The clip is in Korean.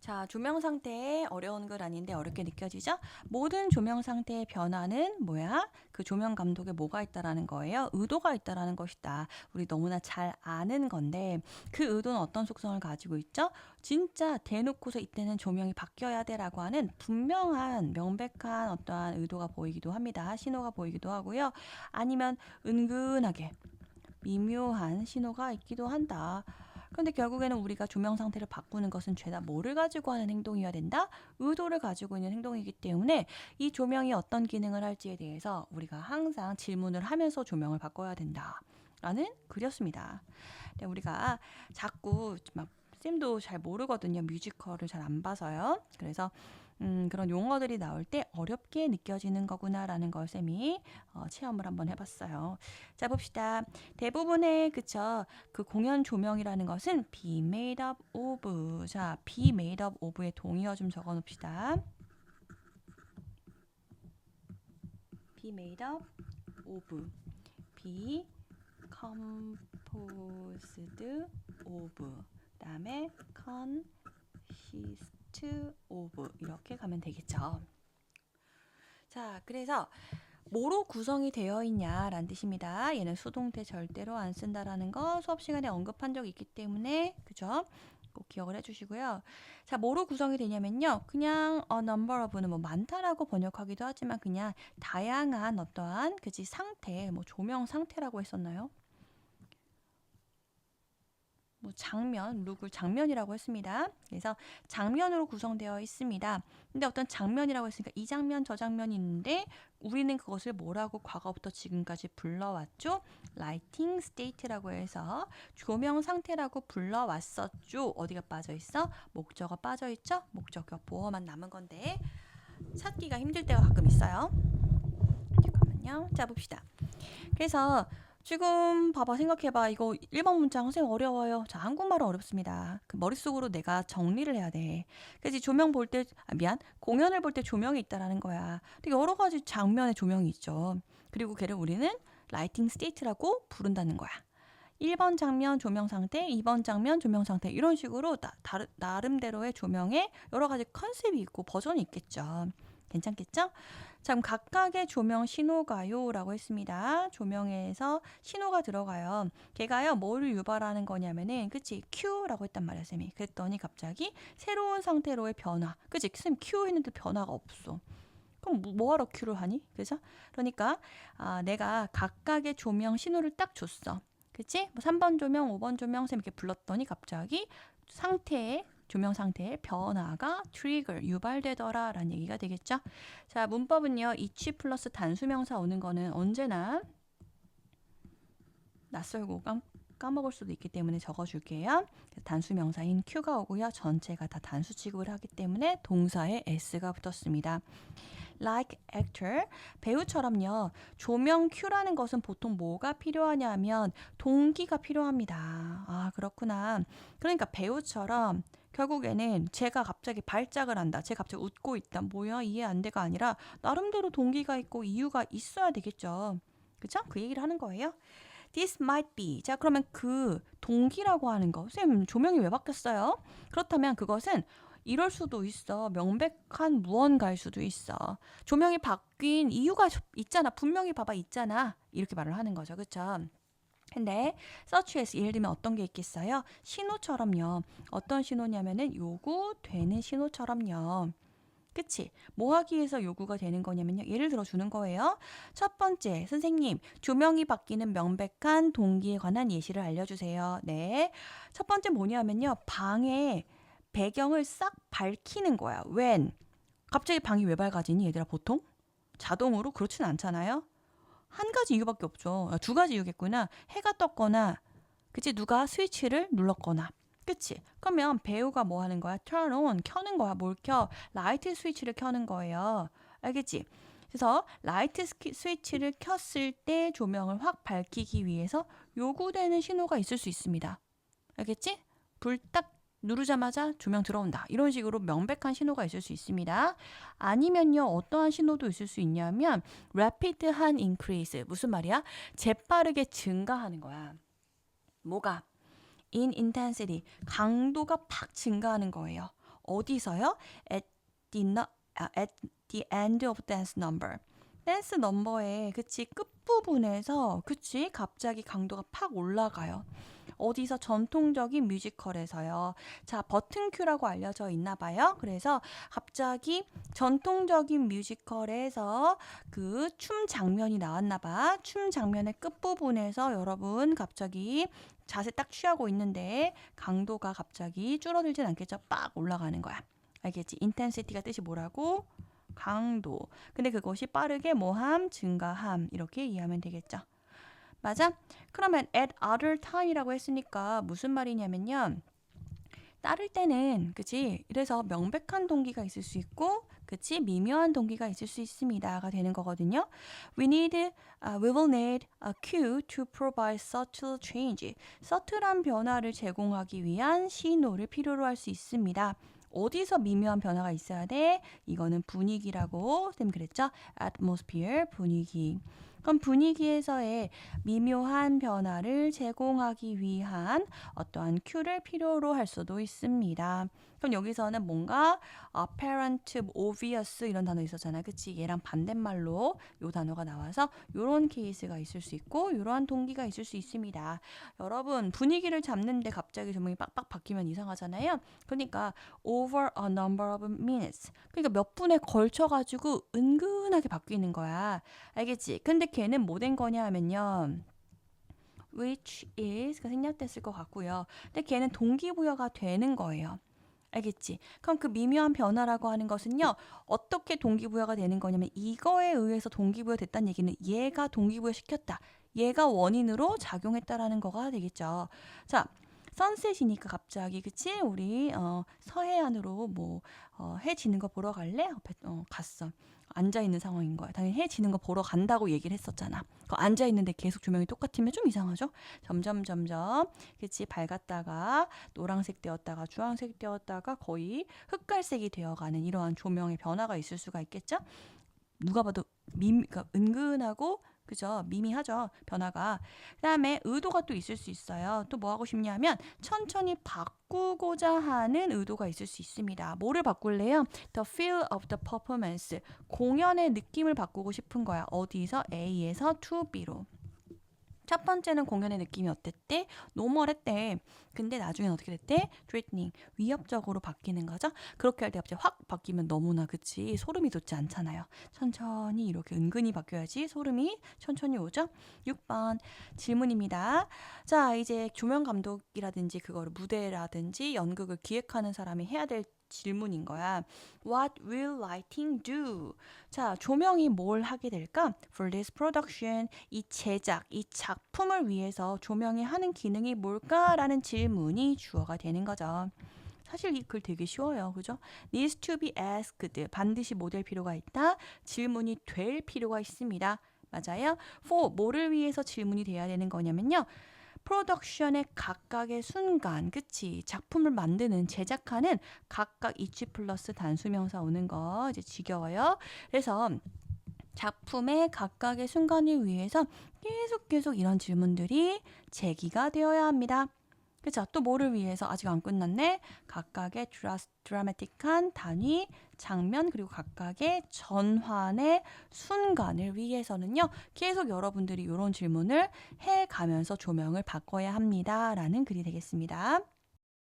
자, 조명 상태에 어려운 글 아닌데 어렵게 느껴지죠? 모든 조명 상태의 변화는 뭐야? 그 조명 감독에 뭐가 있다라는 거예요? 의도가 있다라는 것이다. 우리 너무나 잘 아는 건데 그 의도는 어떤 속성을 가지고 있죠? 진짜 대놓고서 이때는 조명이 바뀌어야 돼라고 하는 분명한 명백한 어떠한 의도가 보이기도 합니다. 신호가 보이기도 하고요. 아니면 은근하게 미묘한 신호가 있기도 한다. 그런데 결국에는 우리가 조명 상태를 바꾸는 것은 죄다 뭐를 가지고 하는 행동이어야 된다? 의도를 가지고 있는 행동이기 때문에 이 조명이 어떤 기능을 할지에 대해서 우리가 항상 질문을 하면서 조명을 바꿔야 된다. 라는 글이었습니다. 근데 우리가 자꾸 막 쌤도 잘 모르거든요. 뮤지컬을 잘 안 봐서요. 그래서 그런 용어들이 나올 때 어렵게 느껴지는 거구나라는 걸 쌤이 체험을 한번 해봤어요. 자, 봅시다. 대부분의 그쵸, 그 공연 조명이라는 것은 be made up of. 자, be made up of의 동의어 좀 적어놓읍시다. be made up of. be composed of. 그다음에 consist of 이렇게 가면 되겠죠. 자, 그래서 뭐로 구성이 되어 있냐라는 뜻입니다. 얘는 수동태 절대로 안 쓴다라는 거 수업 시간에 언급한 적이 있기 때문에 그죠? 꼭 기억을 해주시고요. 자, 뭐로 구성이 되냐면요. 그냥 number of는 뭐 많다라고 번역하기도 하지만 그냥 다양한 어떠한 그치 상태, 뭐 조명 상태라고 했었나요? 뭐 장면, 룩을 장면이라고 했습니다. 그래서 장면으로 구성되어 있습니다. 근데 어떤 장면이라고 했으니까 이 장면, 저 장면이 있는데 우리는 그것을 뭐라고 과거부터 지금까지 불러왔죠? Lighting state라고 해서 조명 상태라고 불러왔었죠. 어디가 빠져있어? 목적어 빠져있죠? 목적어 보어만 남은 건데 찾기가 힘들 때가 가끔 있어요. 잠깐만요. 자, 봅시다. 그래서 지금 봐봐 생각해봐 이거 1번 문장 선생님 어려워요. 자, 한국말은 어렵습니다. 그 머릿속으로 내가 정리를 해야 돼. 그래서 조명 볼 때 미안 공연을 볼 때 조명이 있다라는 거야. 되게 여러 가지 장면의 조명이 있죠. 그리고 걔를 우리는 라이팅 스테이트라고 부른다는 거야. 1번 장면 조명 상태, 2번 장면 조명 상태 이런 식으로 나름대로의 조명에 여러 가지 컨셉이 있고 버전이 있겠죠. 괜찮겠죠? 자, 그럼 각각의 조명 신호가요라고 했습니다. 조명에서 신호가 들어가요. 걔가요, 뭐를 유발하는 거냐면은, 그치, Q라고 했단 말이야, 쌤이. 그랬더니 갑자기 새로운 상태로의 변화. 그치, 쌤 Q 했는데 변화가 없어. 그럼 뭐하러 Q를 하니? 그죠? 그러니까, 내가 각각의 조명 신호를 딱 줬어. 그치? 뭐 3번 조명, 5번 조명, 쌤 이렇게 불렀더니 갑자기 조명 상태의 변화가 트리거, 유발되더라 라는 얘기가 되겠죠. 자, 문법은요. each 플러스 단수명사 오는 거는 언제나 낯설고 까먹을 수도 있기 때문에 적어줄게요. 단수명사인 Q가 오고요. 전체가 다 단수 취급을 하기 때문에 동사에 S가 붙었습니다. Like actor, 배우처럼요. 조명 Q라는 것은 보통 뭐가 필요하냐 하면 동기가 필요합니다. 아, 그렇구나. 그러니까 배우처럼 결국에는 제가 갑자기 발작을 한다. 제가 갑자기 웃고 있다. 뭐야 이해 안 돼가 아니라 나름대로 동기가 있고 이유가 있어야 되겠죠. 그쵸? 그 얘기를 하는 거예요. This might be. 자, 그러면 그 동기라고 하는 거. 쌤, 조명이 왜 바뀌었어요? 그렇다면 그것은 이럴 수도 있어. 명백한 무언가일 수도 있어. 조명이 바뀐 이유가 있잖아. 분명히 봐봐 있잖아. 이렇게 말을 하는 거죠. 그쵸? 근데 such as 예를 들면 어떤 게 있겠어요? 신호처럼요. 어떤 신호냐면은 요구되는 신호처럼요. 그치? 뭐 하기 위해서 요구가 되는 거냐면요. 예를 들어 주는 거예요. 첫 번째, 선생님, 조명이 바뀌는 명백한 동기에 관한 예시를 알려주세요. 네. 첫 번째 뭐냐면요. 방의 배경을 싹 밝히는 거야. when? 갑자기 방이 왜 밝아지니? 얘들아, 보통? 자동으로? 그렇진 않잖아요. 한 가지 이유밖에 없죠. 두 가지 이유겠구나. 해가 떴거나, 그치? 누가 스위치를 눌렀거나. 그치? 그러면 배우가 뭐 하는 거야? turn on, 켜는 거야. 뭘 켜? 라이트 스위치를 켜는 거예요. 알겠지? 그래서 라이트 스위치를 켰을 때 조명을 확 밝히기 위해서 요구되는 신호가 있을 수 있습니다. 알겠지? 불 딱 누르자마자 조명 들어온다. 이런 식으로 명백한 신호가 있을 수 있습니다. 아니면요. 어떠한 신호도 있을 수 있냐면 rapid한 increase. 무슨 말이야? 재빠르게 증가하는 거야. 뭐가? in intensity, 강도가 팍 증가하는 거예요. 어디서요? At the end of dance number. 댄스 넘버의 그치 끝부분에서 그치 갑자기 강도가 팍 올라가요. 어디서 전통적인 뮤지컬에서요. 자, 버튼 큐라고 알려져 있나 봐요. 그래서 갑자기 전통적인 뮤지컬에서 그 춤 장면이 나왔나 봐. 춤 장면의 끝부분에서 여러분 갑자기 자세 딱 취하고 있는데 강도가 갑자기 줄어들진 않겠죠. 빡 올라가는 거야. 알겠지? intensity가 뜻이 뭐라고? 강도. 근데 그것이 빠르게 뭐함, 증가함 이렇게 이해하면 되겠죠. 맞아? 그러면 at other time이라고 했으니까 무슨 말이냐면요. 따를 때는 그치? 이래서 명백한 동기가 있을 수 있고 그치? 미묘한 동기가 있을 수 있습니다가 되는 거거든요. We will need a cue to provide subtle change. 서툴한 변화를 제공하기 위한 신호를 필요로 할 수 있습니다. 어디서 미묘한 변화가 있어야 돼? 이거는 분위기라고 쌤 그랬죠? atmosphere, 분위기. 그럼 분위기에서의 미묘한 변화를 제공하기 위한 어떠한 큐를 필요로 할 수도 있습니다. 그럼 여기서는 뭔가 apparent, obvious 이런 단어 있었잖아요. 그치? 얘랑 반대말로 요 단어가 나와서 요런 케이스가 있을 수 있고 요러한 동기가 있을 수 있습니다. 여러분 분위기를 잡는데 갑자기 조명이 빡빡 바뀌면 이상하잖아요. 그러니까 over a number of minutes. 그러니까 몇 분에 걸쳐가지고 은근하게 바뀌는 거야. 알겠지? 근데 걔는 뭐 된 거냐 하면요. which is가 생략됐을 것 같고요. 근데 걔는 동기부여가 되는 거예요. 알겠지? 그럼 그 미묘한 변화라고 하는 것은요. 어떻게 동기부여가 되는 거냐면 이거에 의해서 동기부여 됐다는 얘기는 얘가 동기부여 시켰다. 얘가 원인으로 작용했다라는 거가 되겠죠. 자, 선셋이니까 갑자기 그치? 우리 서해안으로 해 지는 거 보러 갈래? 갔어. 앉아 있는 상황인 거야. 당연히 해 지는 거 보러 간다고 얘기를 했었잖아. 앉아 있는데 계속 조명이 똑같으면 좀 이상하죠? 점점 그치? 밝았다가 노란색 되었다가 주황색 되었다가 거의 흑갈색이 되어가는 이러한 조명의 변화가 있을 수가 있겠죠? 누가 봐도 그러니까 은근하고 그죠? 미미하죠. 변화가. 그다음에 의도가 또 있을 수 있어요. 또 뭐 하고 싶냐면 천천히 바꾸고자 하는 의도가 있을 수 있습니다. 뭐를 바꿀래요? The feel of the performance. 공연의 느낌을 바꾸고 싶은 거야. 어디서? A에서 to B로. 첫 번째는 공연의 느낌이 어땠대? 노멀했대. 근데 나중엔 어떻게 됐대? threatening, 위협적으로 바뀌는 거죠. 그렇게 할 때 갑자기 확 바뀌면 너무나 그치 소름이 돋지 않잖아요. 천천히 이렇게 은근히 바뀌어야지 소름이 천천히 오죠. 6번 질문입니다. 자, 이제 조명 감독이라든지 그거를 무대라든지 연극을 기획하는 사람이 해야 될 질문인 거야. What will lighting do? 자, 조명이 뭘 하게 될까? For this production, 이 제작, 이 작품을 위해서 조명이 하는 기능이 뭘까라는 질문이 주어가 되는 거죠. 사실 이 글 되게 쉬워요. 그죠? needs to be asked. 반드시 뭐 될 필요가 있다? 질문이 될 필요가 있습니다. 맞아요? for 뭐를 위해서 질문이 돼야 되는 거냐면요. 프로덕션의 각각의 순간, 그치? 작품을 만드는, 제작하는 각각 each 플러스 단수명사 오는 거 이제 지겨워요. 그래서 작품의 각각의 순간을 위해서 계속 이런 질문들이 제기가 되어야 합니다. 그쵸? 또 뭐를 위해서? 아직 안 끝났네. 각각의 드라마틱한 단위, 장면 그리고 각각의 전환의 순간을 위해서는요. 계속 여러분들이 이런 질문을 해가면서 조명을 바꿔야 합니다. 라는 글이 되겠습니다.